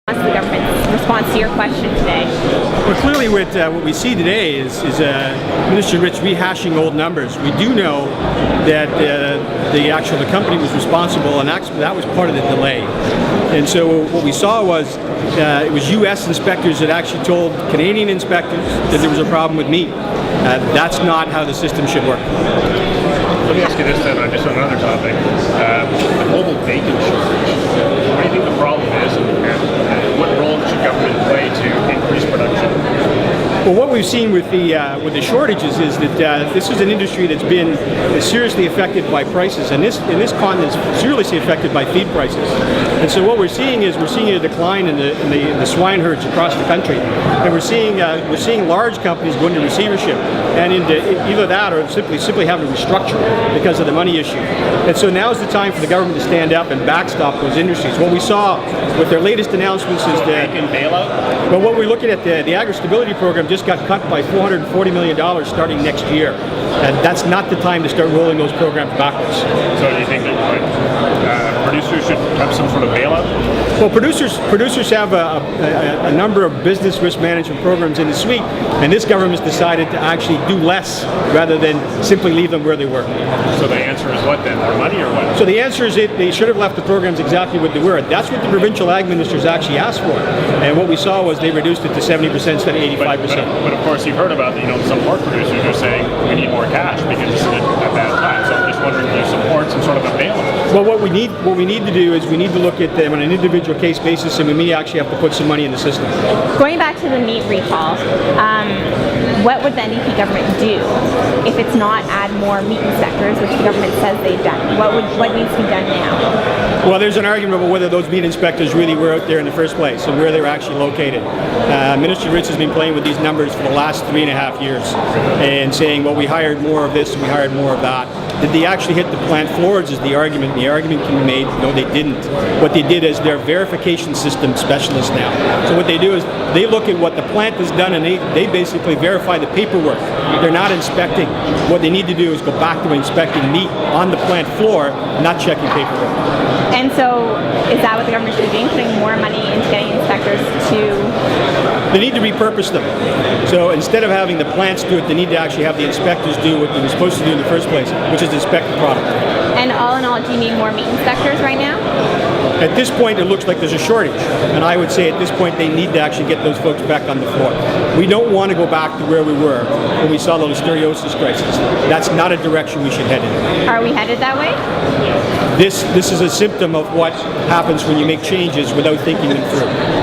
The government's response to your question today? Well, clearly what we see today is Minister Rich rehashing old numbers. We do know that the company was responsible, and actually that was part of the delay. And so what we saw was it was U.S. inspectors that actually told Canadian inspectors that there was a problem with meat. That's not how the system should work. Let me ask you this then, just on another topic. The global bacon shortage. What do you think the problem is, and what role should government play to increase production? Well, what we've seen with the shortages is that this is an industry that's been seriously affected by prices, and this continent is seriously affected by feed prices. And so what we're seeing is a decline in the swine herds across the country, and we're seeing large companies go into receivership and into either that or simply having to restructure because of the money issue. And so now is the time for the government to stand up and backstop those industries. What we saw with their latest announcements is that bailout. Well, what we're looking at, the agri-stability program just got cut by $440 million starting next year. And that's not the time to start rolling those programs backwards. So do you think that producers should have some sort of bailout? Well, producers have a number of business risk management programs in the suite, and this government's decided to actually do less rather than simply leave them where they were. So the answer is what then? More money or what? So the answer is they should have left the programs exactly what they were. That's what the provincial ag ministers actually asked for. And what we saw was they reduced it to 70% instead of 85%. But of course you've heard about, some pork producers are saying we need more cash because this is a bad time. So I'm just wondering, do you support some sort of a bailout? Well, what we need to do is we need to look at them on an individual case basis, and we may actually have to put some money in the system. Going back to the meat recall, what would the NDP government do if it's not add more meat inspectors, which the government says they've done? What needs to be done now? Well, there's an argument about whether those meat inspectors really were out there in the first place and where they were actually located. Minister Rich has been playing with these numbers for the last 3.5 years and saying, well, we hired more of this and we hired more of that. Did they actually hit the plant floors is the argument. The argument can be made, no, they didn't. What they did is they're verification system specialists now. So what they do is they look at what the plant has done and they basically verify the paperwork. They're not inspecting. What they need to do is go back to inspecting meat on the plant floor, not checking paperwork. And so is that what the government should be doing, putting more money into getting inspectors to... They need to repurpose them. So instead of having the plants do it, they need to actually have the inspectors do what they were supposed to do in the first place, which is inspect the product. And all in all, do you need more meat inspectors right now? At this point, it looks like there's a shortage. And I would say at this point, they need to actually get those folks back on the floor. We don't want to go back to where we were when we saw the listeriosis crisis. That's not a direction we should head in. Are we headed that way? This is a symptom of what happens when you make changes without thinking them through.